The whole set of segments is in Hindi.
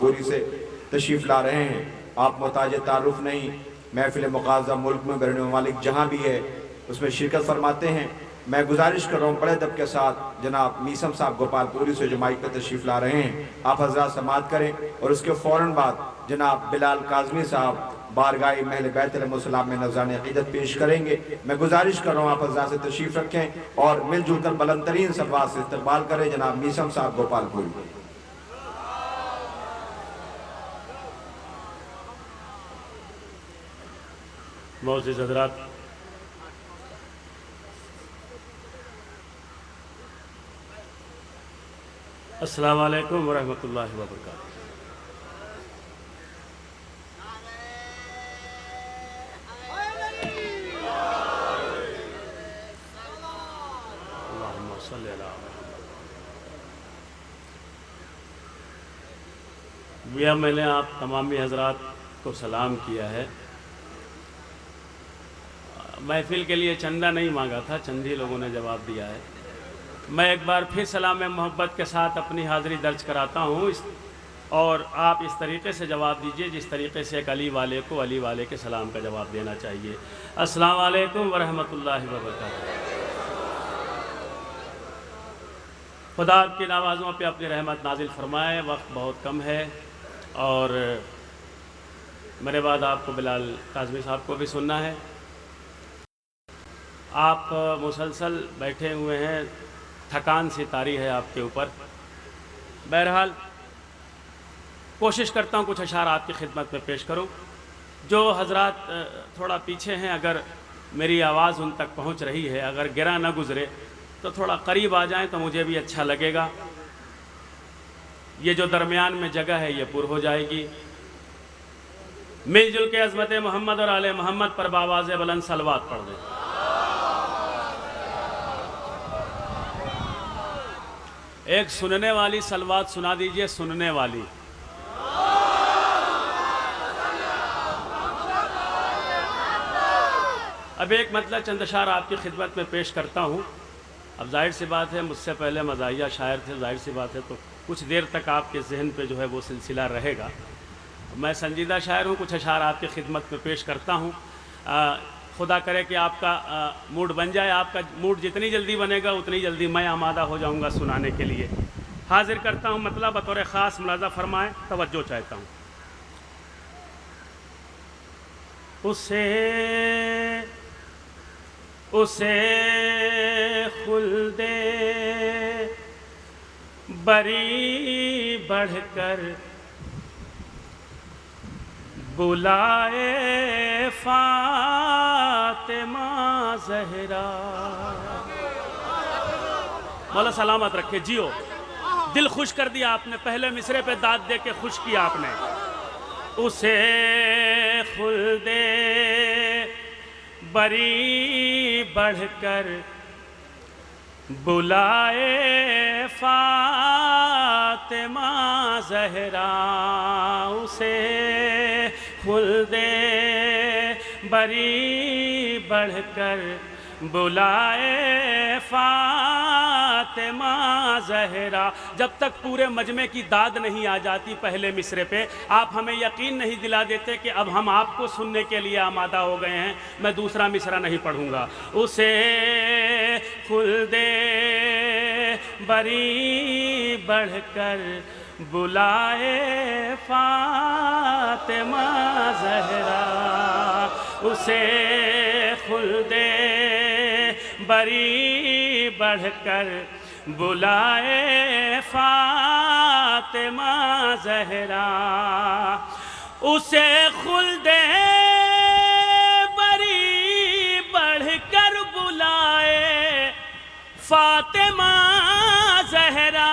गोपालपुरी से तशरीफ़ ला रहे हैं। आप मोहताज तारुफ नहीं, महफिल मुक़ाज़ा मुल्क में बैरून ममालिक जहाँ भी है उसमें शिरकत फरमाते हैं। मैं गुजारिश कर रहा हूँ बड़े अदब के साथ जनाब मीसम साहब गोपालपुरी से जो माइक पर तशरीफ़ ला रहे हैं, आप हज़रात समाअत करें और उसके फ़ौरन बाद जनाब बिलाल काज़मी साहब बारगाह महल बैत अलैहिस्सलाम में नज़रान अक़ीदत पेश करेंगे। मैं गुजारिश कर रहा हूँ आप हज़रात से तशरीफ़ रखें और मिलजुल कर बुलंद तरीन सलवात से इस्तक़बाल करें जनाब मीसम साहब गोपालपुरी। मोअज़्ज़िज़ हज़रात, अस्सलामु अलैकुम वरहमतुल्लाहि वबरकातुहू। अल्लाहुम्मा सल्लि अला मुहम्मद। भैया मैंने आप तमामी हज़रात को सलाम किया है। महफिल के लिए चंदा नहीं मांगा था, चंदी लोगों ने जवाब दिया है। मैं एक बार फिर सलाम मोहब्बत के साथ अपनी हाज़िरी दर्ज कराता हूँ और आप इस तरीक़े से जवाब दीजिए जिस तरीक़े से एक अली वाले को अली वाले के सलाम का जवाब देना चाहिए। अस्सलामु अलैकुम वरहमतुल्लाहि वबरकातुहू। खुदा आपकी नवाज़ों पे अपनी रहमत नाजिल फरमाए। वक्त बहुत कम है और मेरे बाद आपको बिलाल काज़मी साहब को भी सुनना है। आप मुसलसल बैठे हुए हैं, थकान सी तारी है आपके ऊपर। बहरहाल कोशिश करता हूँ कुछ अशार आपकी खिदमत में पेश करूँ। जो हज़रात थोड़ा पीछे हैं, अगर मेरी आवाज़ उन तक पहुँच रही है, अगर गिरा न गुज़रे तो थोड़ा करीब आ जाएं तो मुझे भी अच्छा लगेगा। ये जो दरमियान में जगह है ये पुर हो जाएगी। मिलजुल के अज़मत मोहम्मद और आले मोहम्मद पर बावाज़ बुलंद सलवात पढ़ दें। एक सुनने वाली सलवात सुना दीजिए, सुनने वाली। अब एक मतलब चंद अशार आपकी खिदमत में पेश करता हूँ। अब जाहिर सी बात है मुझसे पहले मज़ाहिया शायर थे, जाहिर सी बात है तो कुछ देर तक आपके जहन पे जो है वो सिलसिला रहेगा। मैं संजीदा शायर हूँ, कुछ अशार आपकी खिदमत में पेश करता हूँ। खुदा करे कि आपका मूड बन जाए। आपका मूड जितनी जल्दी बनेगा उतनी जल्दी मैं आमादा हो जाऊंगा सुनाने के लिए। हाजिर करता हूँ, मतलब बतौर ख़ास मुलाज़ा फरमाएं, तवज्जो चाहता हूँ। उसे खुल्दे बरी बढ़कर बुलाए फातिमा ज़हरा। मौला सलामत रखे, जियो। दिल खुश कर दिया आपने, पहले मिसरे पे दाद दे के खुश किया आपने। उसे खुल्दे बरी बढ़कर बुलाए फातिमा ज़हरा। उसे खुल्दे बरी बढ़कर बुलाए फातिमा ज़हरा। जब तक पूरे मजमे की दाद नहीं आ जाती पहले मिसरे पे, आप हमें यकीन नहीं दिला देते कि अब हम आपको सुनने के लिए आमादा हो गए हैं। मैं दूसरा मिसरा नहीं पढ़ूंगा। उसे खुल्दे बरी बढ़कर बुलाए फातिमा ज़हरा। उसे खुल्दे बरी बढ़कर बुलाए फातिमा ज़हरा। उसे खुल्दे बरी बढ़कर बुलाए फातिमा ज़हरा।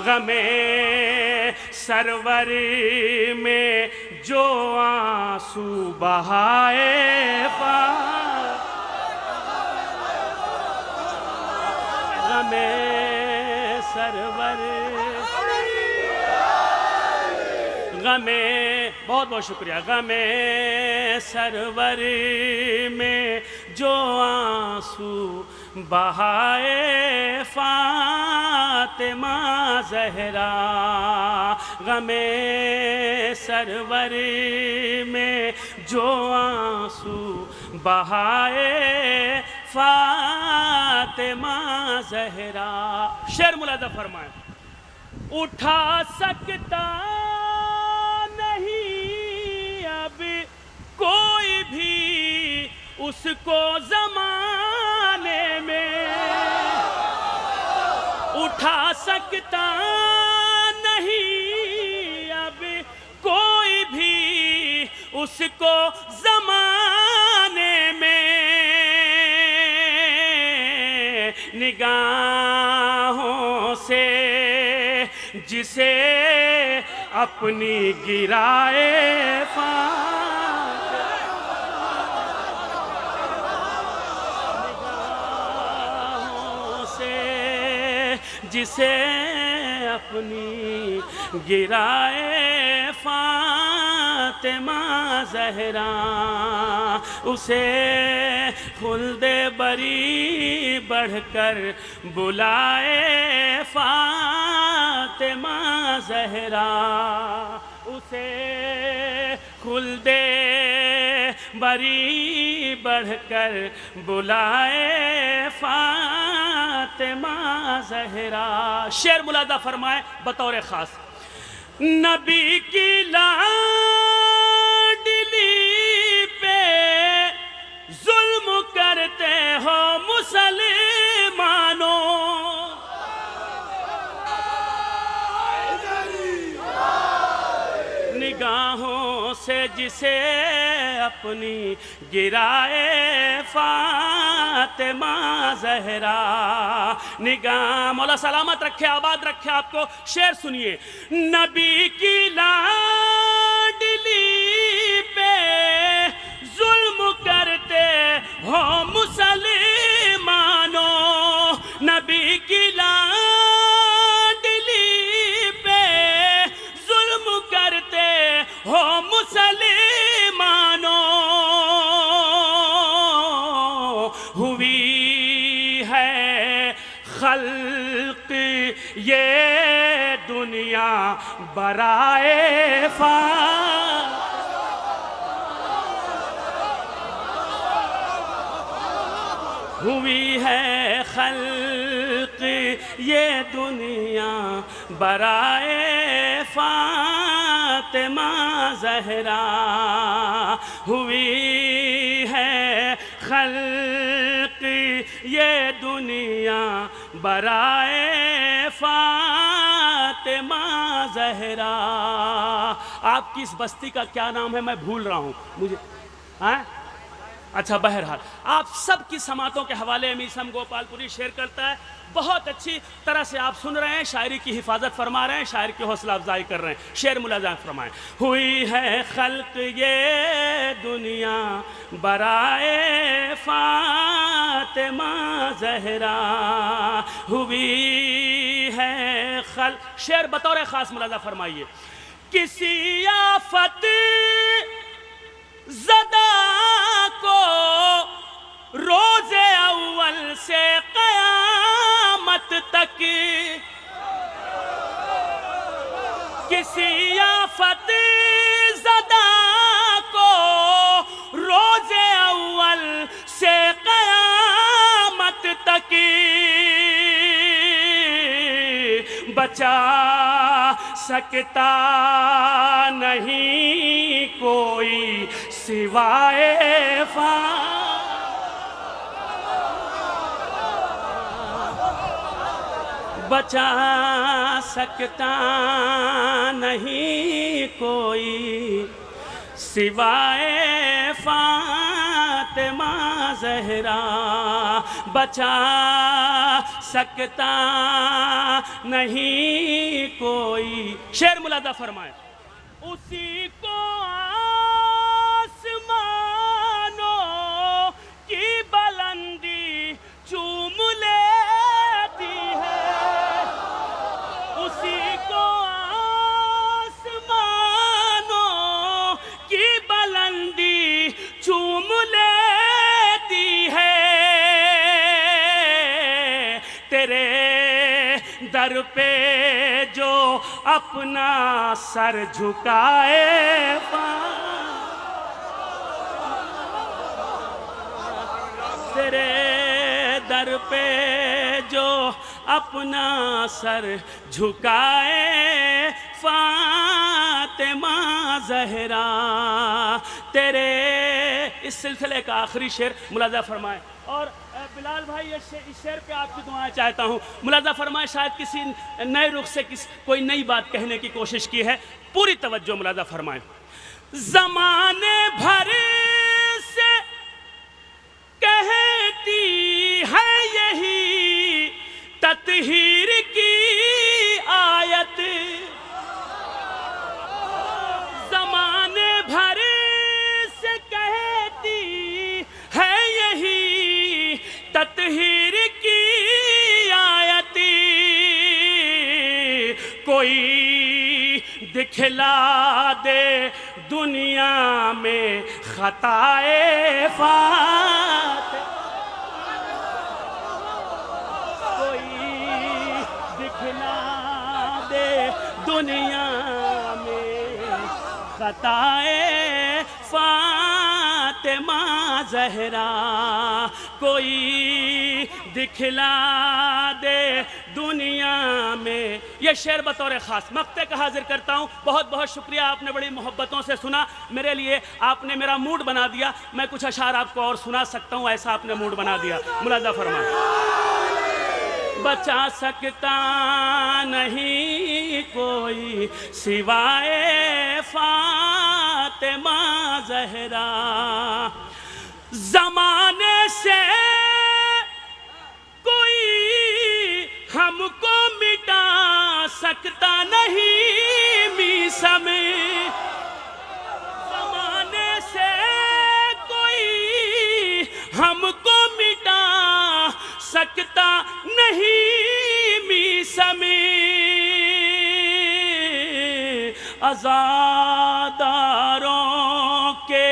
गमे सरवर में जो आंसू बहाए गमे सरवर गमे, बहुत बहुत शुक्रिया। गमे सरवर में जो आंसू बहाए फातिमा ज़हरा, गमे सरवर में जो आंसू बहाए फातिमा ज़हरा। शेर मुलाज़ा फरमाए, उठा सकता नहीं अब कोई भी उसको ज़माने में, उठा सकता नहीं अब कोई भी उसको ज़माने में, निगाहों से जिसे अपनी गिराए निगाहों से जिसे अपनी गिराए फातिमा ज़हरा, उसे खुल्दे बरी बढ़कर बुलाए फातिमा ज़हरा, उसे खुल्दे बरी बढ़कर बुलाए फातिमा ज़हरा। शेर मुलादा फरमाए बतौर ख़ास, नबी की लाडली पे जुल्म करते हो मुसलमानों, निगाहों से जिसे अपनी गिराए फातिमा ज़हरा, निगाह मौला सलामत रखे आबाद रखे आपको। शेर सुनिए, नबी की लाडली पे जुल्म करते हो मुसलमानों, नबी की लाडली पे जुल्म करते हो मुसलमानों, हुई है खल्क ये दुनिया बराए हुई है खल्क ये दुनिया बराए फातिमा ज़हरा, हुई है खल्क ये दुनिया बराए फातिमा ज़हरा। आपकी इस बस्ती का क्या नाम है मैं भूल रहा हूँ, मुझे अच्छा बहरहाल आप सब की समातों के हवाले मीसम गोपालपुरी शेयर करता है। बहुत अच्छी तरह से आप सुन रहे हैं, शायरी की हिफाजत फरमा रहे हैं, शायर की हौसला अफजाई कर रहे हैं। शेर मुलाज़ा फरमाएं, हुई है खल्क ये दुनिया बराए फातिमा ज़हरा, हुई है खल्क। शेर बतौर ख़ास मुलाज़ा फरमाइए, किसी आफत ज़दा को रोज़े अव्वल से क़यामत तक, किसी आफत ज़दा को रोज़े अव्वल से क़यामत तक बचा सकता नहीं कोई सिवाए बचा सकता नहीं कोई सिवाए फातिमा ज़हरा, बचा सकता नहीं कोई। शेर मुलादा फरमाए, उसी को आसमानों की बुलंदी चूम लेती है, उसी को आसमानों की बुलंदी चूम लेती है, पे जो अपना सर झुकाए, तेरे दर पे जो अपना सर झुकाए फातिमा ज़हरा, तेरे इस सिलसिले का आखिरी शेर मुलाज़ा फरमाए। और बिलाल भाई इस शेर पे आपकी दुआएं चाहता हूँ। मुलाज़ा फरमाए, शायद किसी नए रुख से कोई नई बात कहने की कोशिश की है, पूरी तवज्जो मुलाज़ा फरमाए। ज़माने भर से कहती है यही तत्हीर की आयत, ज़माने भर से कहती है यही तत्हीर की आयत, कोई दिखला दे दुनिया में खताए फात, कोई दिखला दे दुनिया में खताए फातिमा ज़हरा, कोई दिखला दे दुनिया में। ये शेर बतौर ख़ास मक्ते का हाजिर करता हूँ। बहुत बहुत शुक्रिया, आपने बड़ी मोहब्बतों से सुना, मेरे लिए आपने मेरा मूड बना दिया। मैं कुछ अशार आपको और सुना सकता हूँ, ऐसा आपने मूड बना दिया। मुलाज़ा फरमाए। बचा सकता नहीं कोई सिवाए फातिमा ज़हरा, ज़माने से कोई हमको मिटा सकता नहीं मीसा में, ज़माने से कोई हमको मिटा सकता नहीं मीसा में, आज़ादारों के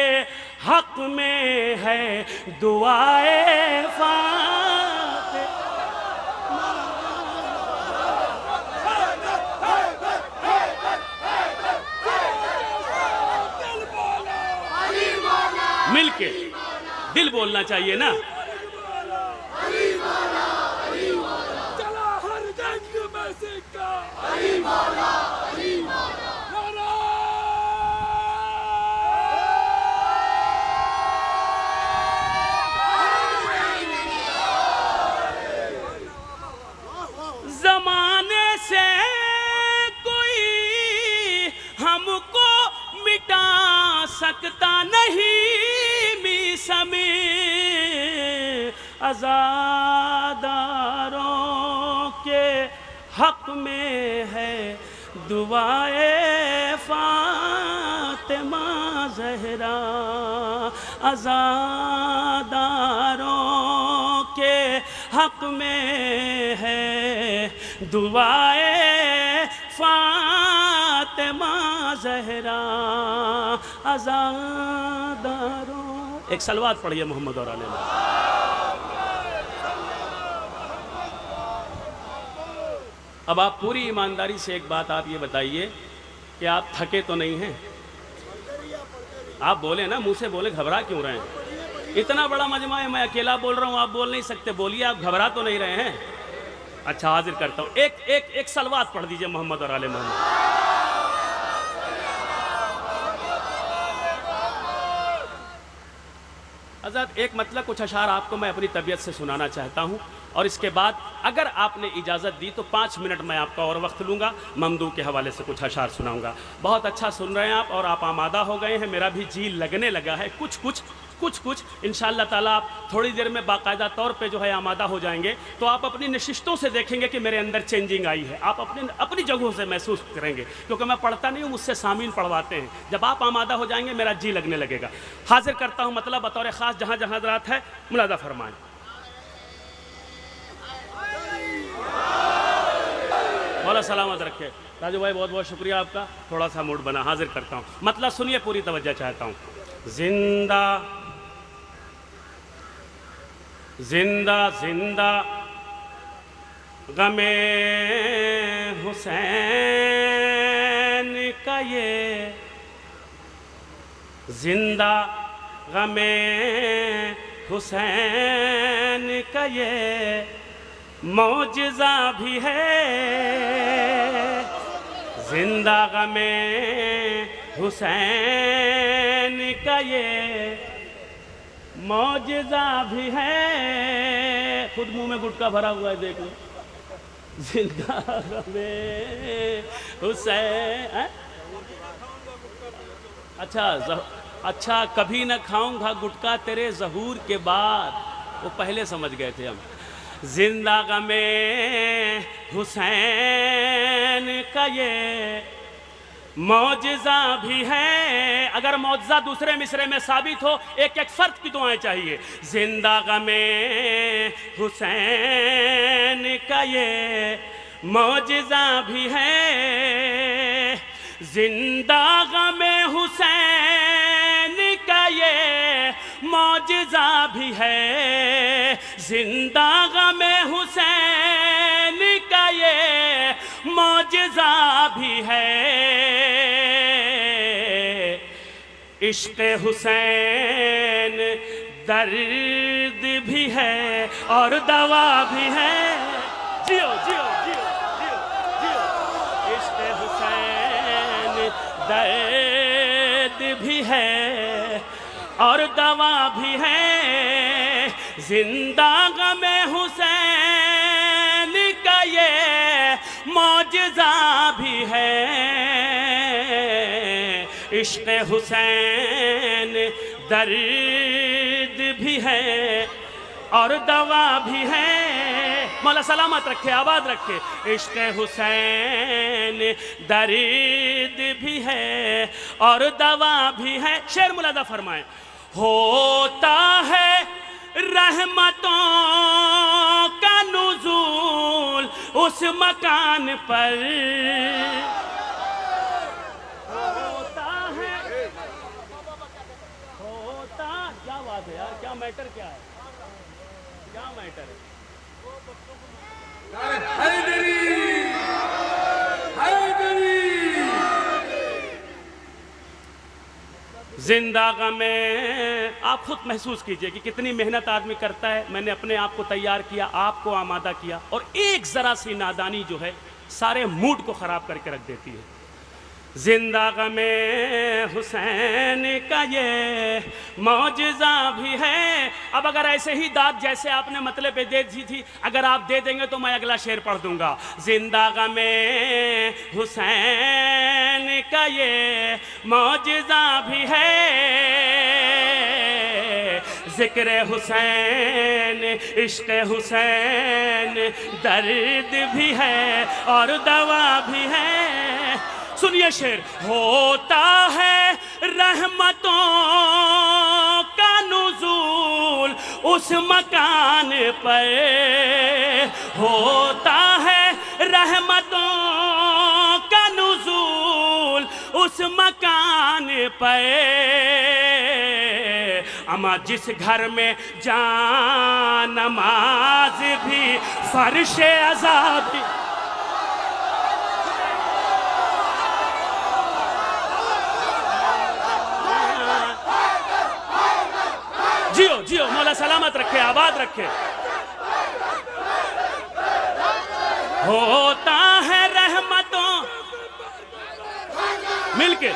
हक में है दुआए फातिमा, मिलके दिल बोलना चाहिए ना। ज़माने से कोई हमको मिटा सकता नहीं मीसा में, आज़ादारों के हक में है दुआए फातिमा ज़हरा, आज़ादारों के हक में है दुआए फातिमा ज़हरा, आज़ादारों। एक सलवात पढ़िए मोहम्मद और आले में। अब आप पूरी ईमानदारी से एक बात आप ये बताइए कि आप थके तो नहीं हैं? आप बोले ना, मुंह से बोले, घबरा क्यों रहे हैं? इतना बड़ा मजमा है, मैं अकेला बोल रहा हूँ, आप बोल नहीं सकते, बोलिए, आप घबरा तो नहीं रहे हैं? अच्छा, हाजिर करता हूँ, एक सलवात पढ़ दीजिए मोहम्मद और आले मोहम्मद। हज़रत एक मतलब कुछ अशार आपको मैं अपनी तबीयत से सुनाना चाहता हूँ, और इसके बाद अगर आपने इजाज़त दी तो 5 मिनट मैं आपका और वक्त लूँगा, ममदू के हवाले से कुछ अशार सुनाऊँगा। बहुत अच्छा सुन रहे हैं आप, और आप आमादा हो गए हैं, मेरा भी जी लगने लगा है कुछ कुछ इंशाअल्लाह ताला आप थोड़ी देर में बाकायदा तौर पे जो है आमादा हो जाएंगे, तो आप अपनी नशिस्तों से देखेंगे कि मेरे अंदर चेंजिंग आई है, आप अपनी जगहों से महसूस करेंगे, क्योंकि मैं पढ़ता नहीं हूँ, मुझसे सामीन पढ़वाते हैं। जब आप आमादा हो जाएंगे मेरा जी लगने लगेगा। हाजिर करता हूँ मतलब बतौर ख़ास जहाँ जहाँ हज़रात है, मुलाज़ा फरमाएं। मौला सलामत रखे। राजू भाई बहुत बहुत शुक्रिया आपका, थोड़ा सा मूड बना। हाजिर करता हूँ, मतलब सुनिए, पूरी तवज्जो चाहता हूँ। जिंदा जिंदा जिंदा गमे हुसैन का ये जिंदा गमे हुसैन का ये मौजज़ा भी है, जिंदा गमे हुसैन का ये मौजज़ा भी है। खुद मुंह में गुटखा भरा हुआ है, देख लो। जिंदा गमे हुसैन, अच्छा कभी न खाऊंगा गुटखा तेरे ज़हूर के बाद, वो पहले समझ गए थे हम। जिंदा गमे हुसैन का ये मौजज़ा भी है। अगर मौजज़ा दूसरे मिसरे में साबित हो, एक एक फ़र्द की दुआएं चाहिए। जिंदा गमे हुसैन का ये मौजज़ा भी है, जिंदा गमे हुसैन का ये मौजज़ा भी है, जिंदा गमे हुसैन का ये मौजज़ा भी है। इश्क़ हुसैन दर्द भी है और दवा भी है। जियो जियो जियो जियो जियो। इश्क़ हुसैन दर्द भी है और दवा भी है, जिंदा गमे हुसैन का ये मौजज़ा भी है। इश्क़ हुसैन दर्द भी है और दवा भी है। मौला सलामत रखे, आबाद रखे। इश्क़ हुसैन दर्द भी है और दवा भी है। शेर मुलादा फरमाए। होता है रहमतों का नुज़ूल उस मकान पर, क्या बात है यार, क्या मैटर, क्या है, क्या मैटर है। जिंदा गमे, आप खुद महसूस कीजिए कि कितनी मेहनत आदमी करता है। मैंने अपने आप को तैयार किया, आपको आमादा किया, और एक ज़रा सी नादानी जो है सारे मूड को ख़राब करके रख देती है। जिंदा गमे हुसैन का ये मौजज़ा भी है। अब अगर ऐसे ही दाद जैसे आपने मतलब पे दे दी थी, अगर आप दे देंगे तो मैं अगला शेर पढ़ दूंगा। जिंदा गमे हुसैन का ये मौजज़ा भी है, ज़िक्र हुसैन इश्क़ हुसैन दर्द भी है और दवा भी है। सुनिए शेर। होता है रहमतों का नुज़ूल उस मकान पर, होता है रहमतों का नुज़ूल उस मकान पर। अमा जिस घर में जान नमाज भी फर्श अज़ाब, जियो जियो, मौला सलामत रखे, आबाद रखे। होता है रहमतों मिलके,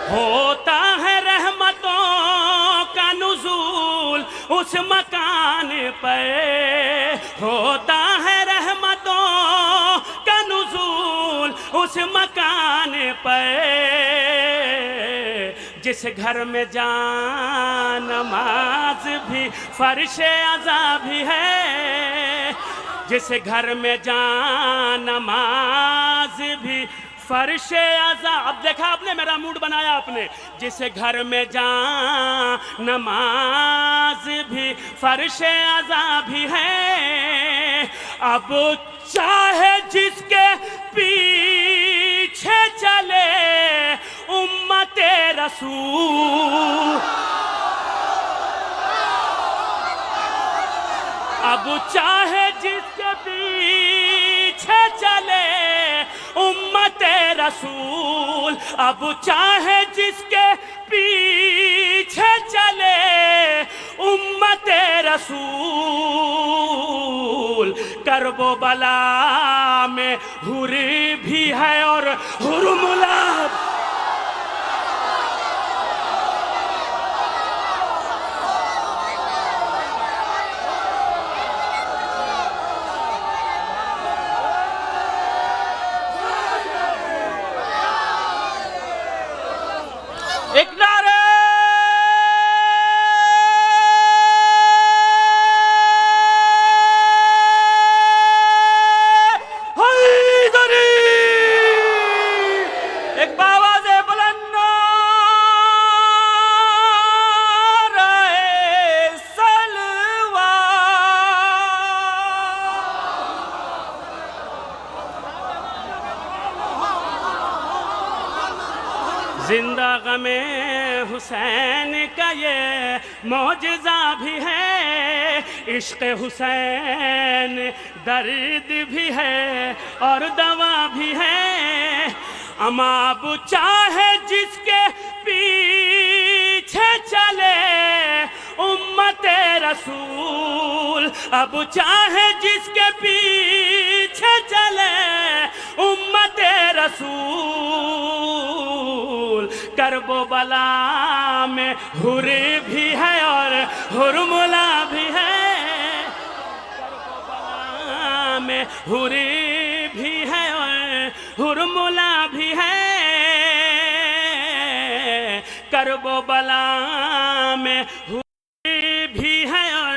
होता है रहमतों का नुज़ूल उस मकान पर, होता है रहमतों का नुज़ूल उस मकान पर। जिस घर में जान नमाज भी फर्श अज़ा भी है, जिस घर में जान नमाज भी फर्श अज़ा। अब देखा आपने, मेरा मूड बनाया आपने। जिस घर में जान नमाज भी फर्श अज़ा भी है, अब चाहे जिसके पीछे चले उम्मते रसूल, अब चाहे जिसके पीछे चले उम्मते रसूल, अब चाहे जिसके पीछे चले उम्मते रसूल। करबो बला में हुर भी है और हुरमुला। एक नारे हैदरी, एक बावाज़े बुलंद नारे सलवा। जिंदा गमे हुसैन का ये मौजज़ा भी है, इश्क़ हुसैन दर्द भी है और दवा भी है। अमाब चाहे जिसके पीछे चले उम्मते रसूल, अब चाहे जिसके पीछे चले उम्मते रसूल। करबो बला में हुर भी है और हुरमुला भी है, करबो बला में हुर भी है और हुरमुला भी है, करबो बला में हुर भी है और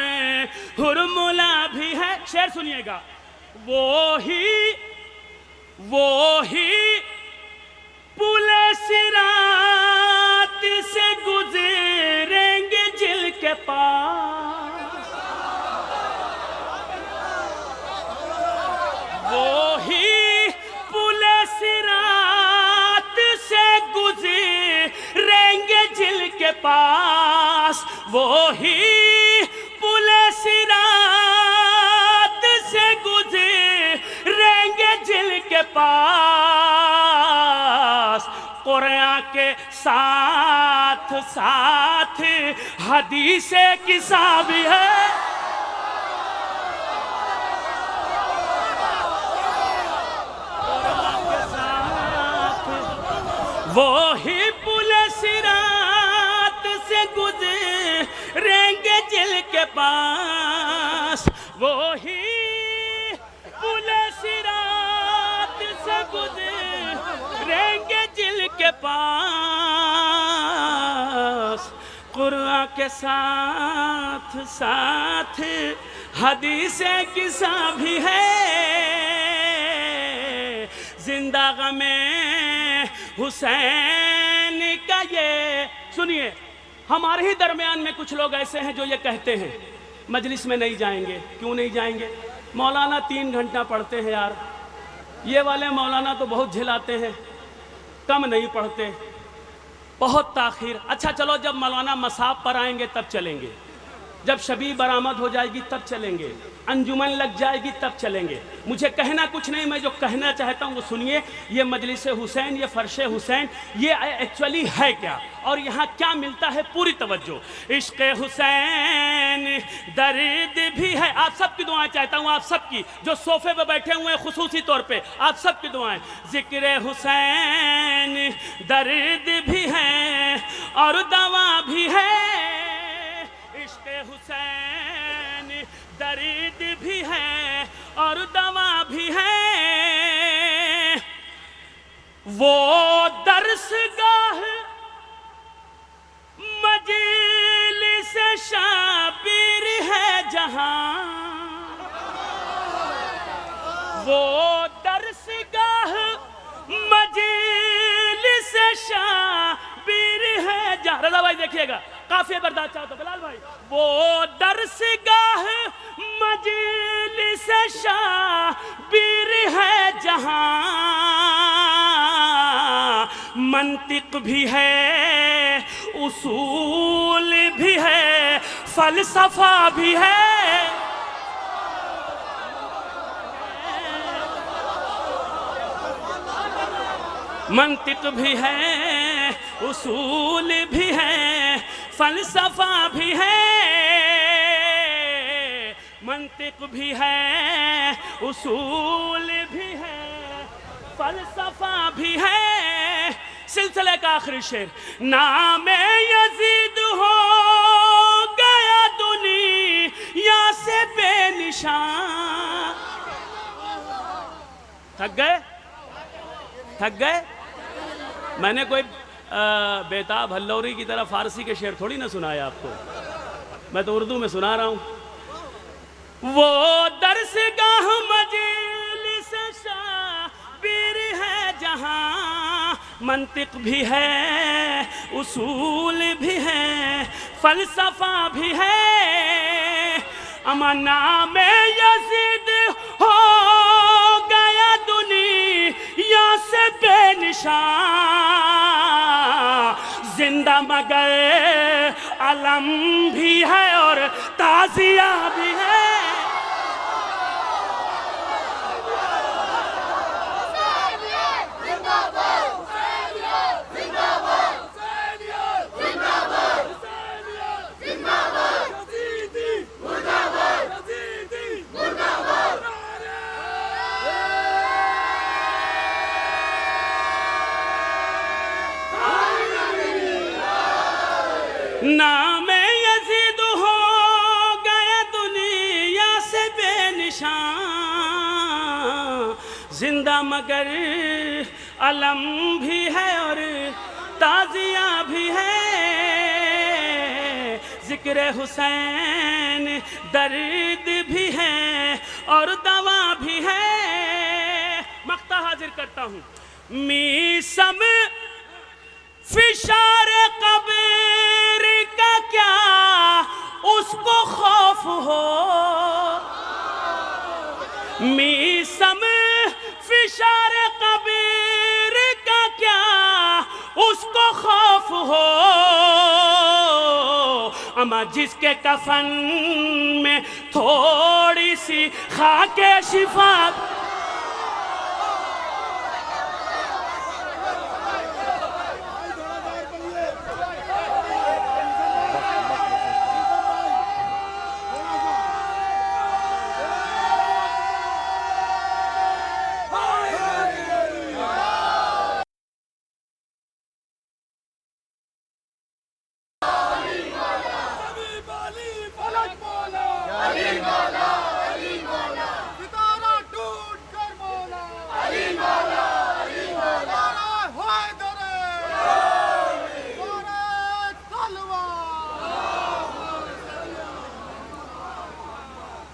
हुरमुला भी है। शेर सुनिएगा। वो ही पुले सिरात से गुजरेंगे जिल के पास, वो ही पुले सिरात से गुजरेंगे जिल के पास, वो ही पुले सिरात से गुजरेंगे जिल के पास। कुरान के साथ साथ हदीस किस्सा भी है, कुरान के साथ वो ही पुले सिरात से गुजरेंगे जिल के पास, वो ही पुले सिरात से गुजरेंगे जिल के पास। कुरान के साथ साथ हदीस किस्सा भी है, जिंदा गमे हुसैन का ये। सुनिए, हमारे ही दरमियान में कुछ लोग ऐसे हैं जो ये कहते हैं मजलिस में नहीं जाएंगे। क्यों नहीं जाएंगे? मौलाना 3 घंटा पढ़ते हैं यार, ये वाले मौलाना तो बहुत झिलाते हैं, कम नहीं पढ़ते, बहुत ताखीर। अच्छा चलो, जब मौलाना मसाब पर आएंगे तब चलेंगे, जब शबी बरामद हो जाएगी तब चलेंगे, अंजुमन लग जाएगी तब चलेंगे। मुझे कहना कुछ नहीं, मैं जो कहना चाहता हूँ वो सुनिए। ये मजलिस हुसैन, ये फर्श हुसैन, ये एक्चुअली है क्या और यहाँ क्या मिलता है, पूरी तवज्जो। इश्क़ हुसैन दर्द भी है। आप सबकी दुआएं चाहता हूँ, आप सबकी जो सोफे पे बैठे हुए हैं खुसूसी तौर पे, आप सबकी दुआएं। ज़िक्र हुसैन दर्द भी है और दवा भी है, इश्क़ हुसैन दर्द भी है और दवा भी है। वो दर्सगाह मजलिस शाबिर है जहां, वो दर्सगाह मजलिस शाबिर है जहां। रज़ा भाई देखिएगा, काफिया बर्दाश्त चाहो तो बिलाल भाई। वो दरसगाह मजलिस शाबिर है जहां, मंतिक भी है उसूल भी है फलसफा भी है। मंतिक भी है उसूल भी है फलसफा भी है। मंतिक भी है उसूल भी है फलसफा भी है। सिलसिले का आखिरी शेर, नाम यजीद हो गया दुनिया से बेनिशान। थक गए, थक गए? मैंने कोई बेताब हल्लौरी की तरह फारसी के शेर थोड़ी ना सुनाया आपको, मैं तो उर्दू में सुना रहा हूं। वो दरसगाह मजलिस शाबिर है जहां, मंतिक भी है उसूल भी है फलसफा भी है। अमना में यजीद हो गया दुनिया से बेनिशान, जिंदा मगर अलम भी है और ताजिया भी है। नाम यजीद हो गया दुनिया से बेनिशान, जिंदा मगर अलम भी है और ताजिया भी है। जिक्र हुसैन दर्द भी है और दवा भी है। मक्ता हाजिर करता हूँ, मीसम फिशार कब्र का क्या उसको खौफ हो, मीसम फिशार कब्र का क्या उसको खौफ हो। अमा जिसके कफन में थोड़ी सी खाके शिफा,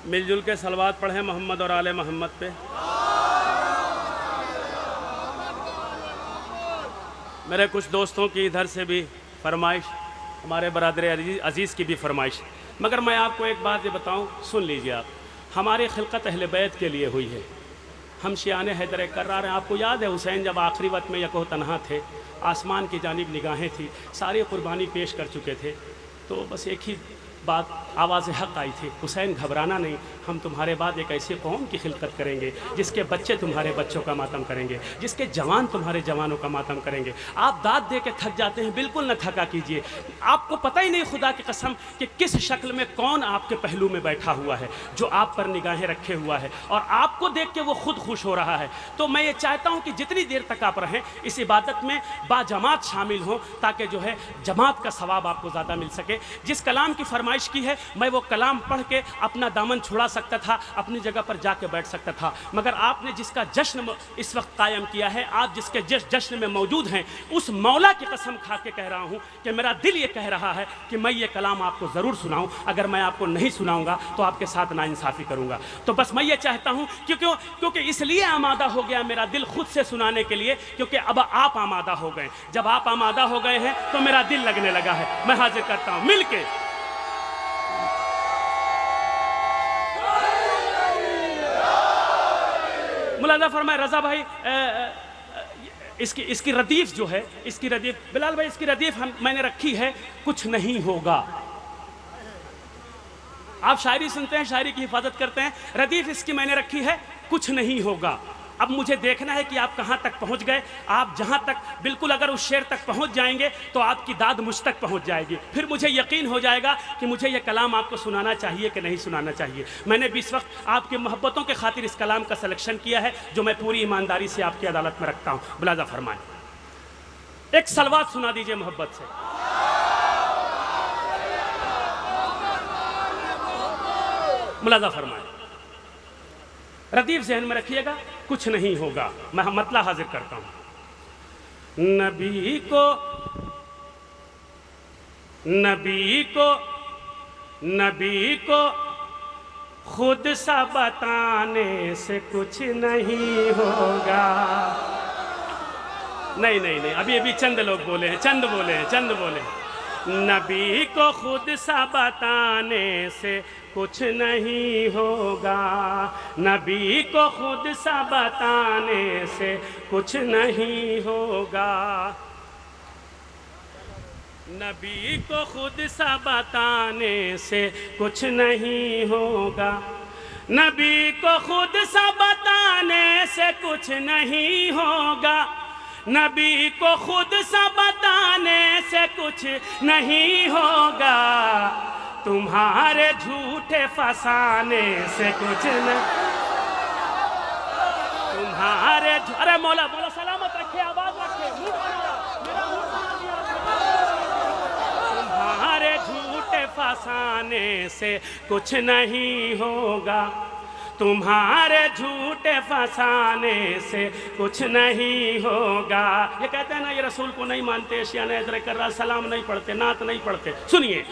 मिलजुल के सलवात पढ़ें मोहम्मद और आले मोहम्मद पे। मेरे कुछ दोस्तों की इधर से भी फरमाइश, हमारे बरादर अजीज़ की भी फरमाइश। मगर मैं आपको एक बात ये बताऊं, सुन लीजिए आप, हमारी खिलकत अहले बैत के लिए हुई है। हम शियाने हैदर कर्रार हैं। आपको याद है हुसैन जब आखिरी वक्त में यको तन्हा थे, आसमान की जानिब निगाहें थी, सारी कुर्बानी पेश कर चुके थे, तो बस एक ही बात आवाज़ हक़ आई थी, हुसैन घबराना नहीं, हम तुम्हारे बाद एक ऐसी कौम की खिलकत करेंगे जिसके बच्चे तुम्हारे बच्चों का मातम करेंगे, जिसके जवान तुम्हारे जवानों का मातम करेंगे। आप दाद दे के थक जाते हैं, बिल्कुल न थका कीजिए। आपको पता ही नहीं खुदा की कसम कि किस शक्ल में कौन आपके पहलू में बैठा हुआ है, जो आप पर निगाहें रखे हुआ है और आपको देख के वो खुद खुश हो रहा है। तो मैं ये चाहता हूँ कि जितनी देर तक आप रहें इस इबादत में बाजमात शामिल हों, ताकि जो है जमात का सवाब आपको ज़्यादा मिल सके। जिस कलाम की फरमाइश की है मैं वो कलाम पढ़ के अपना दामन छुड़ा सकता था, अपनी जगह पर जाके बैठ सकता था। मगर आपने जिसका जश्न इस वक्त कायम किया है, आप जिसके जश्न में मौजूद हैं, उस मौला की कसम खा के कह रहा हूँ कि मेरा दिल ये कह रहा है कि मैं ये कलाम आपको ज़रूर सुनाऊँ। अगर मैं आपको नहीं सुनाऊँगा तो आपके साथ नाइंसाफ़ी करूँगा। तो बस मैं ये चाहता हूँ क्योंकि इसलिए आमादा हो गया मेरा दिल खुद से सुनाने के लिए, क्योंकि अब आप आमादा हो गए। जब आप आमादा हो गए हैं तो मेरा दिल लगने लगा है। मैं हाजिर करता हूँ मिल के। मुलाजा फरमाए रजा भाई, इसकी रदीफ जो है, इसकी रदीफ बिलाल भाई, इसकी रदीफ मैंने रखी है, कुछ नहीं होगा। आप शायरी सुनते हैं, शायरी की हिफाजत करते हैं, रदीफ इसकी मैंने रखी है, कुछ नहीं होगा। अब मुझे देखना है कि आप कहाँ तक पहुँच गए। आप जहाँ तक बिल्कुल अगर उस शेर तक पहुँच जाएंगे तो आपकी दाद मुझ तक पहुँच जाएगी। फिर मुझे यकीन हो जाएगा कि मुझे ये कलाम आपको सुनाना चाहिए कि नहीं सुनाना चाहिए। मैंने भी इस वक्त आपकी मोहब्बतों के खातिर इस कलाम का सिलेक्शन किया है, जो मैं पूरी ईमानदारी से आपकी अदालत में रखता हूँ। मुलाजा फरमाएं, एक सलवात सुना दीजिए मोहब्बत से। मुलाजा फरमाएं, रदीफ जहन में रखिएगा, कुछ नहीं होगा। मैं मतला हाजिर करता हूं। नबी को खुद सा बताने से कुछ नहीं होगा। नहीं, अभी चंद लोग बोले हैं, चंद बोले हैं। नबी को खुद सा बताने से कुछ नहीं होगा। नबी को खुद सा बताने से कुछ नहीं होगा। नबी को खुद सा बताने से कुछ नहीं होगा। नबी को खुद सा बताने से कुछ नहीं होगा। नबी को खुद सा बताने से कुछ नहीं होगा। तुम्हारे झूठे फसाने से कुछ नहीं। अरे मौला सलामत रखे, आवाज रखे, मेरा मूड बना दिया। तुम्हारे झूठे फसाने से कुछ नहीं होगा। तुम्हारे झूठे फसाने से कुछ नहीं होगा। ये कहते हैं ना, ये रसूल को नहीं मानते, शिया ने इधर कर रहा, सलाम नहीं पढ़ते, नात नहीं पढ़ते। सुनिए,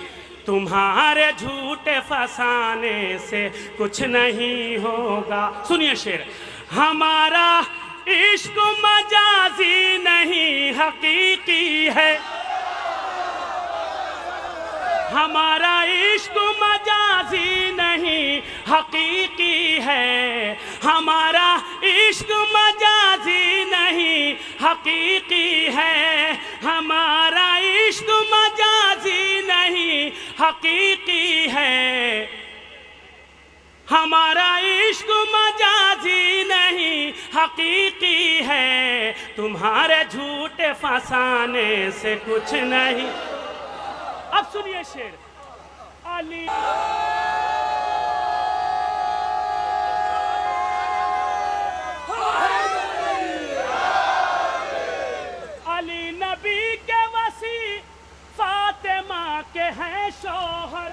तुम्हारे झूठे फसाने से कुछ नहीं होगा। सुनिए शेर, हमारा इश्क मजाजी नहीं हकीकी है। हमारा इश्क मजाजी नहीं हकीकी है। हमारा इश्क मजाजी नहीं हकीकी है। हमारा इश्क मजाजी नहीं हकीकी है। हमारा इश्क मजाजी नहीं हकीकी है। तुम्हारे झूठे फसाने से कुछ नहीं। अब सुनिए शेर, अली नबी के वसी फातिमा के हैं शौहर।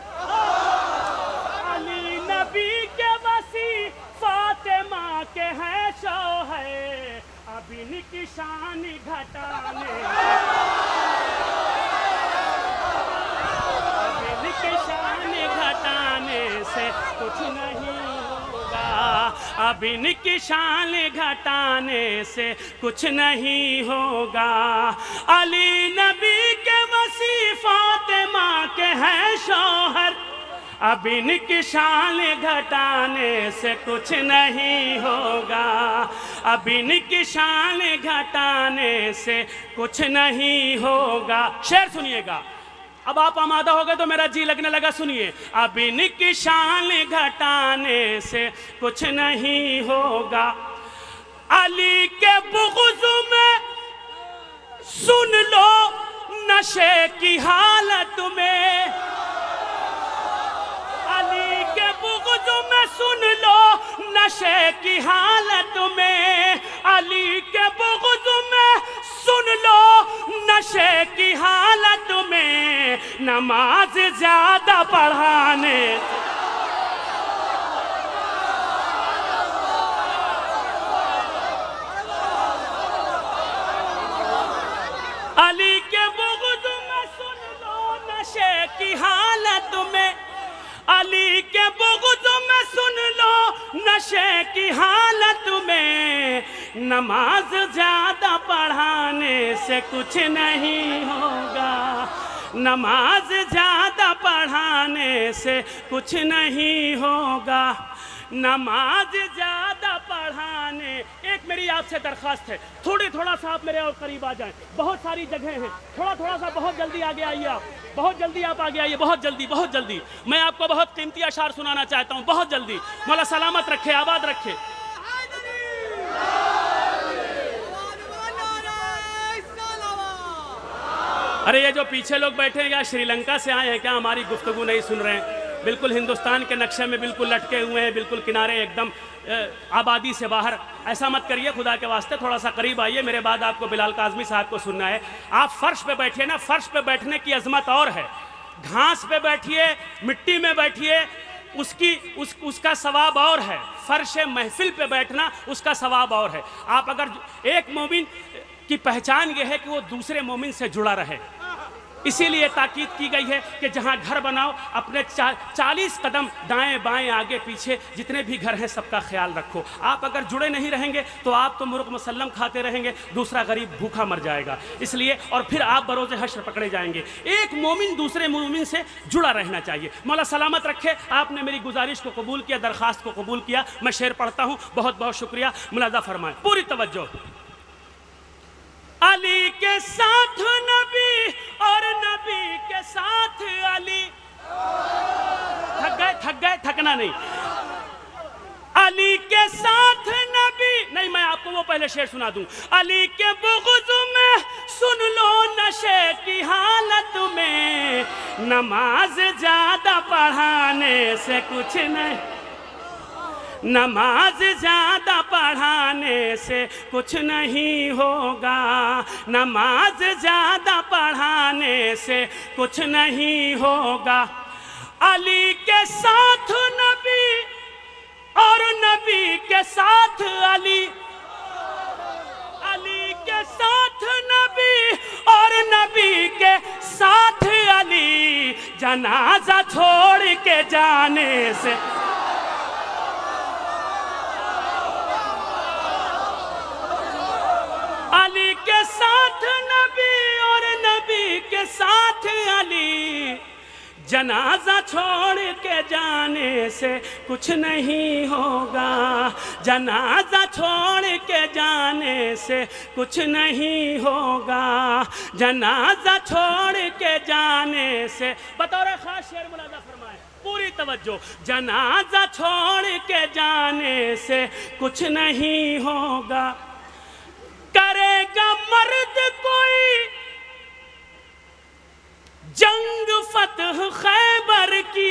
अली नबी के वसी फातिमा के हैं शौहर। अब इनकी शान घटाने से कुछ नहीं होगा। अब इनकी शान घटाने से कुछ नहीं होगा। अली नबी के वसी फातिमा के हैं शौहर। अब इनकी शान घटाने से कुछ नहीं होगा। अब इनकी शान घटाने से कुछ नहीं होगा। शेर सुनिएगा, अब आप आमादा हो गए तो मेरा जी लगने लगा। सुनिए, अब इनकी शान घटाने से कुछ नहीं होगा। अली के बुग़्ज़ में सुन लो नशे की हालत में। अली के बुग़्ज़ में सुन लो नशे की हालत में। अली के बुग़्ज़ में सुन लो नशे की हालत में, नमाज ज्यादा पढ़ाने। अली के बुग़्ज़ में सुन लो नशे की हालत में, अली के बुग़्ज़ में सुन लो नशे की हालत में, नमाज ज्यादा पढ़ाने से कुछ नहीं होगा, नमाज ज्यादा पढ़ाने से कुछ नहीं होगा, नमाज ज्यादा पढ़ाने। एक मेरी आपसे दरख्वास्त है, थोड़ा सा आप मेरे और करीब आ जाएं, बहुत सारी जगह हैं, थोड़ा सा बहुत जल्दी आगे आइए आप, बहुत जल्दी आप आगे आइए, बहुत जल्दी। मैं आपको बहुत कीमती अशार सुनाना चाहता हूँ, बहुत जल्दी। मौला सलामत रखे, आबाद रखे। अरे ये जो पीछे लोग बैठे हैं, क्या श्रीलंका से आए हैं क्या? हमारी गुफ्तगू नहीं सुन रहे हैं? बिल्कुल हिंदुस्तान के नक्शे में बिल्कुल लटके हुए हैं, बिल्कुल किनारे एकदम आबादी से बाहर। ऐसा मत करिए खुदा के वास्ते, थोड़ा सा करीब आइए। मेरे बाद आपको बिलाल काज़मी साहब को सुनना है। आप फर्श पे बैठिए ना, फर्श पे बैठने की अजमत और है। घास पे बैठिए, मिट्टी में बैठिए, उसका सवाब और है। फर्श महफिल पे बैठना, उसका सवाब और है। आप अगर एक मोमिन की पहचान ये है कि वो दूसरे मोमिन से जुड़ा रहे, इसीलिए ताकीद की गई है कि जहां घर बनाओ अपने 40 कदम दाएं बाएं आगे पीछे जितने भी घर हैं सबका ख्याल रखो। आप अगर जुड़े नहीं रहेंगे तो आप तो मुर्ग मुसल्लम खाते रहेंगे, दूसरा गरीब भूखा मर जाएगा। इसलिए और फिर आप बरोज़े हश्र पकड़े जाएंगे। एक मोमिन दूसरे मोमिन से जुड़ा रहना चाहिए। मौला सलामत रखे। आपने मेरी गुजारिश को कबूल किया, दरख्वास्त को कबूल किया। मैं शेर पढ़ता हूँ, बहुत बहुत शुक्रिया। मुलाजा फरमाएं, पूरी तवज्जो। अली के साथ नबी और नबी के साथ अली। थक गए, थकना नहीं। अली के साथ नबी, नहीं मैं आपको वो पहले शेर सुना दूं। अली के बुग़्ज़ में सुन लो नशे की हालत में, नमाज ज्यादा पढ़ाने से कुछ नहीं, नमाज ज्यादा पढ़ाने से कुछ नहीं होगा, नमाज ज्यादा पढ़ाने से कुछ नहीं होगा। अली के साथ नबी और नबी के साथ अली, अली के साथ नबी और नबी के साथ अली, जनाजा छोड़ के जाने से, अली के साथ नबी और नबी के साथ अली, जनाजा छोड़ के जाने से कुछ नहीं होगा, जनाजा छोड़ के जाने से कुछ नहीं होगा, जनाजा छोड़ के जाने से। बतौर खास शेर मुलाजा फरमाए, पूरी तवज्जो। जनाजा छोड़ के जाने से कुछ नहीं होगा, करेगा मर्द कोई जंग फतह खैबर की,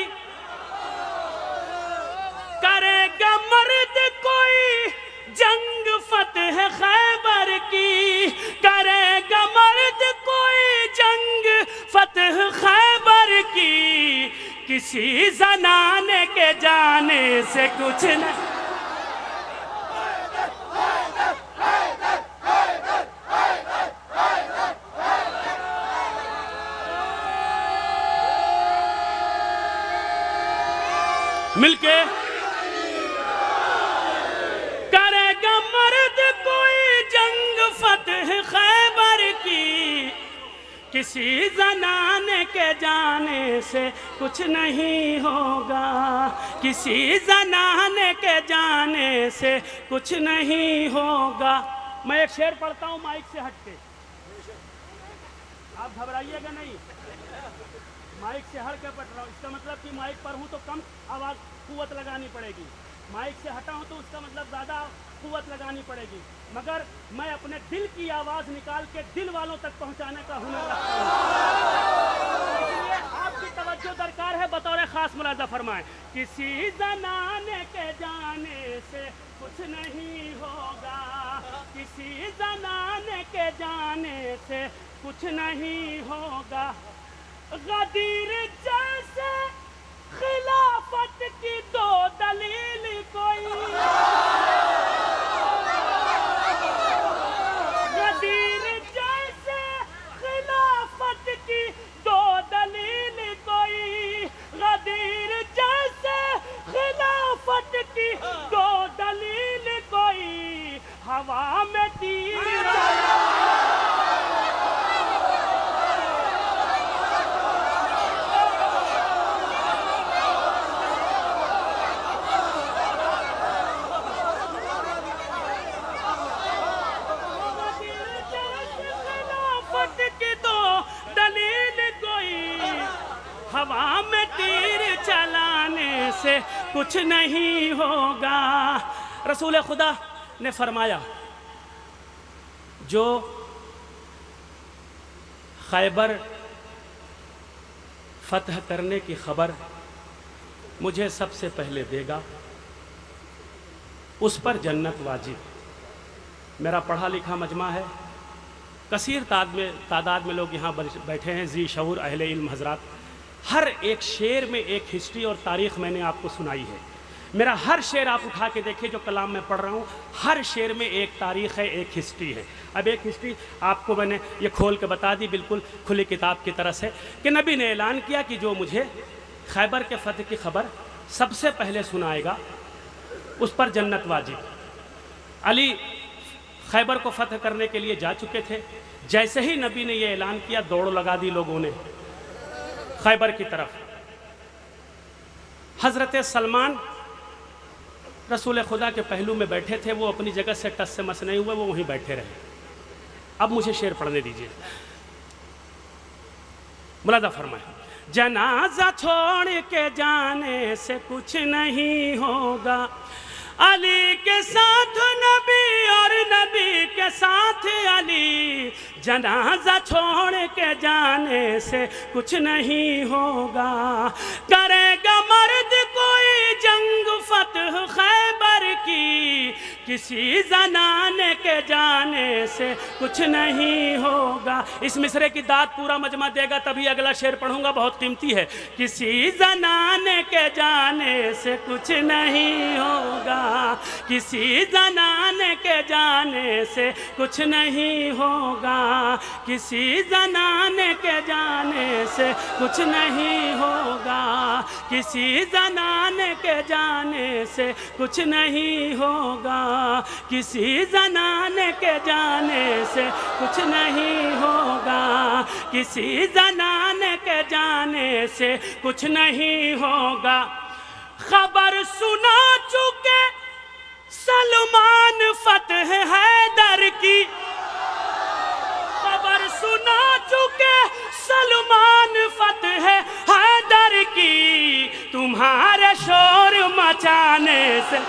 करेगा मर्द कोई जंग फतह खैबर की, करेगा मर्द कोई जंग फतह खैबर की, किसी जनाने के जाने से कुछ नहीं। मिलके करेगा मर्द कोई जंग फतह खैबर की, किसी जनाने के जाने से कुछ नहीं होगा, किसी जनाने के जाने से कुछ नहीं होगा। मैं एक शेर पढ़ता हूँ माइक से हटके, आप घबराइएगा नहीं। माइक से हट के पढ़ रहा हूँ, इसका मतलब कि माइक पर हूँ तो कम आवाज़ कुव्वत लगानी पड़ेगी, माइक से हटा हूँ तो उसका मतलब ज़्यादा कुव्वत लगानी पड़ेगी। मगर मैं अपने दिल की आवाज़ निकाल के दिल वालों तक पहुँचाने का हुनर रखता हूँ। इसलिए आपकी तवज्जो दरकार है। बतौर ख़ास मुलाजा फरमाएं, किसी ज़नाने के जाने से कुछ नहीं होगा, किसी ज़नाने के जाने से कुछ नहीं होगा। गदीर जैसे खिलाफत की दो दलील कोई, गदीर जैसे खिलाफत की दो दलील कोई, गदीर जैसे खिलाफत की दो दलील कोई, हवा में तीर की दो दलील कोई, हवा में तीर चलाने से कुछ नहीं होगा। रसूल खुदा ने फरमाया, जो खैबर फतह करने की खबर मुझे सबसे पहले देगा, उस पर जन्नत वाजिब। मेरा पढ़ा लिखा मजमा है, कसीर तादाद में लोग यहाँ बैठे हैं, जी शऊर अहले इल्म हजरात। हर एक शेर में एक हिस्ट्री और तारीख़ मैंने आपको सुनाई है। मेरा हर शेर आप उठा के देखिए जो कलाम मैं पढ़ रहा हूँ, हर शेर में एक तारीख़ है, एक हिस्ट्री है। अब एक हिस्ट्री आपको मैंने ये खोल के बता दी, बिल्कुल खुली किताब की तरह से, कि नबी ने ऐलान किया कि जो मुझे खैबर के फ़तह की खबर सबसे पहले सुनाएगा, उस पर जन्नत वाजिब। अली खैबर को फतह करने के लिए जा चुके थे। जैसे ही नबी ने यह ऐलान किया, दौड़ लगा दी लोगों ने खैबर की तरफ। हज़रत सलमान रसूल खुदा के पहलू में बैठे थे, वो अपनी जगह से टस से मस नहीं हुए, वो वहीं बैठे रहे। अब मुझे शेर पढ़ने दीजिए, मुलादा फरमाए। जनाजा छोड़ के जाने से कुछ नहीं होगा, अली के साथ नबी और नबी के साथ अली, जनाजा छोड़ के जाने से कुछ नहीं होगा। करेगा मर्द कोई जंग फतह खैबर की, किसी जनाने के जाने से कुछ नहीं होगा। इस मिसरे की दाद पूरा मजमा देगा तभी अगला शेर पढ़ूंगा, बहुत कीमती है। किसी जनाने के जाने से कुछ नहीं होगा, किसी जनाने के जाने से कुछ नहीं होगा, किसी जनाने के जाने से कुछ नहीं होगा, किसी जनाने के जाने से कुछ नहीं होगा, किसी जनाने के जाने से कुछ नहीं होगा, किसी जनाने के जाने से कुछ नहीं होगा। खबर सुना चुके सलमान फतह हैदर की, खबर सुना चुके सलमान फतह हैदर की, तुम्हारे शोर मचाने से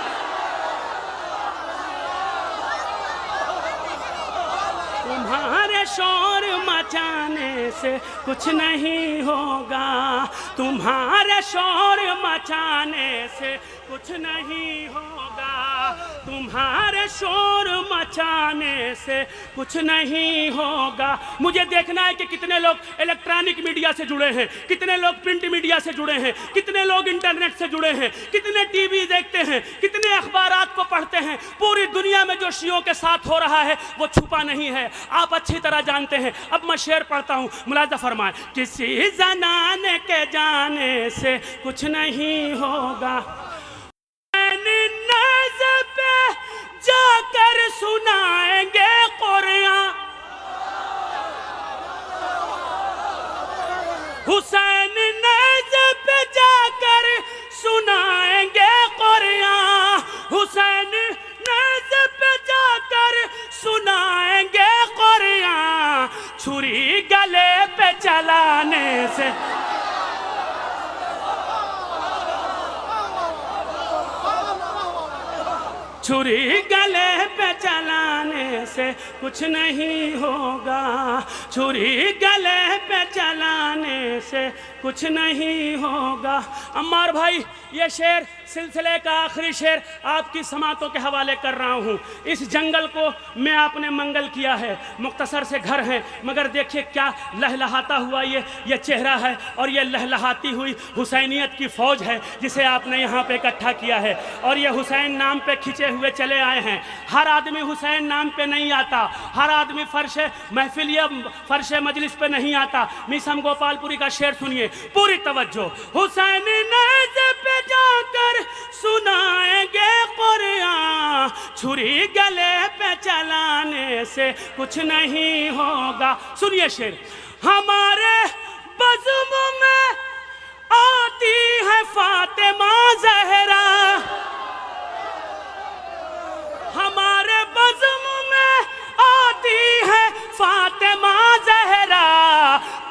तुम्हारे शोर मचाने से कुछ नहीं होगा, तुम्हारे शोर मचाने से कुछ नहीं होगा, तुम्हारे शोर मचाने से कुछ नहीं होगा। मुझे देखना है कि कितने लोग इलेक्ट्रॉनिक मीडिया से जुड़े हैं, कितने लोग प्रिंट मीडिया से जुड़े हैं, कितने लोग इंटरनेट से जुड़े हैं, कितने टीवी देखते हैं, कितने अखबारात को पढ़ते हैं। पूरी दुनिया में जो शियों के साथ हो रहा है वो छुपा नहीं है, आप अच्छी तरह जानते हैं। अब मैं शेर पढ़ता हूँ, मुलाजा फरमाए। किसी जनाने के जाने से कुछ नहीं होगा, पे जाकर सुनाएंगे कुरान, हुसैन नेज़ पे जाकर सुनाएंगे कुरान, हुसैन नेज़ पे जाकर सुनाएंगे कुरान, छुरी गले पे चलाने से छुरी गले पे चलाने से कुछ नहीं होगा, छुरी गले पे चलाने से कुछ नहीं होगा। अम्मार भाई, ये शेर सिलसिले का आखिरी शेर आपकी समातों के हवाले कर रहा हूँ। इस जंगल को मैं आपने मंगल किया है, मुख्तसर से घर हैं, मगर देखिए क्या लहलहाता हुआ ये चेहरा है, और ये लहलहाती हुई हुसैनियत की फ़ौज है जिसे आपने यहाँ पे इकट्ठा किया है, और ये हुसैन नाम पे खिंचे हुए चले आए हैं। हर आदमी हुसैन नाम पे नहीं आता, हर आदमी फ़र्श महफिल या फ़र्श मजलिस पे नहीं आता। मीसम गोपालपुरी का शेर सुनिए, पूरी तवज्जो। हुसैन नेज़े पे जाकर सुनाएंगे कुरान, छुरी गले पे चलाने से कुछ नहीं होगा। सुनिए शेर, हमारे बज़्म में आती है फातिमा ज़हरा, हमारे बज़्म में आती है फातिमा ज़हरा,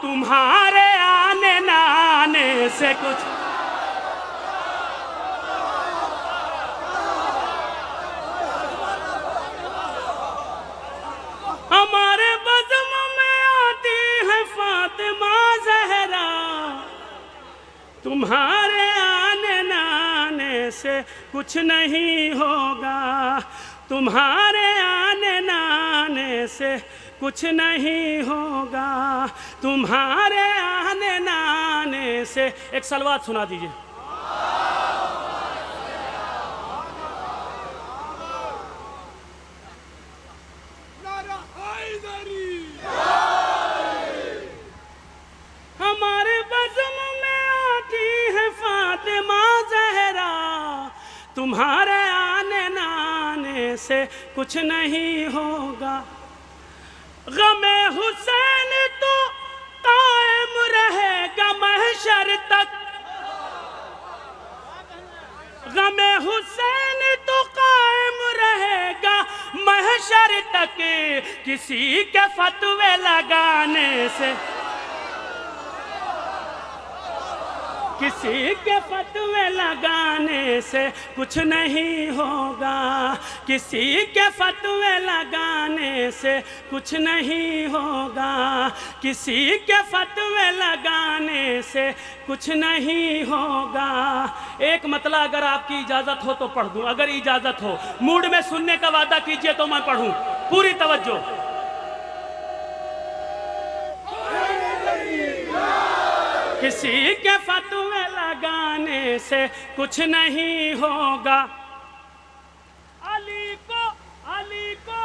तुम्हारे आने नाने से कुछ। हमारे बज़्म में आती है फातिमा ज़हरा, तुम्हारे आने नाने से कुछ नहीं होगा, तुम्हारे आने नाने से कुछ नहीं होगा, तुम्हारे आने नाने से। एक सलवात सुना दीजिए। हमारे बज़्म में आती है फातिमा ज़हरा, तुम्हारे आने नाने से कुछ नहीं होगा, ग़मे हुसैन तो कायम रहेगा महशर तक, ग़मे हुसैन तो कायम रहेगा महशर तक, किसी के फतवे लगाने से, किसी के फतवे लगाने से कुछ नहीं होगा, किसी के फतवे लगाने से कुछ नहीं होगा, किसी के फतवे लगाने से कुछ नहीं होगा। एक मतला अगर आपकी इजाज़त हो तो पढ़ दूँ, अगर इजाज़त हो, मूड में सुनने का वादा कीजिए तो मैं पढ़ूँ। पूरी तवज्जो। किसी के फतवे लगाने से कुछ नहीं होगा, अली को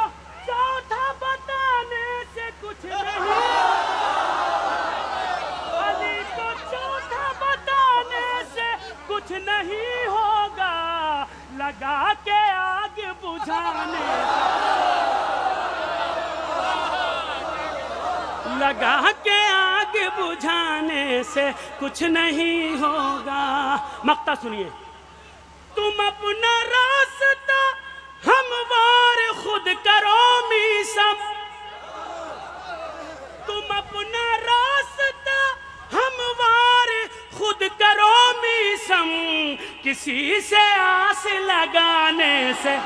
चौथा बताने से कुछ नहीं, अली को चौथा बताने से कुछ नहीं होगा, लगा के आग बुझाने, लगा के आग बुझाने से कुछ नहीं होगा। मक्ता सुनिए, तुम अपना रास्ता हमवार खुद करो मीसम, तुम अपना रास्ता हमवार खुद करो मीसम, किसी से आस लगाने से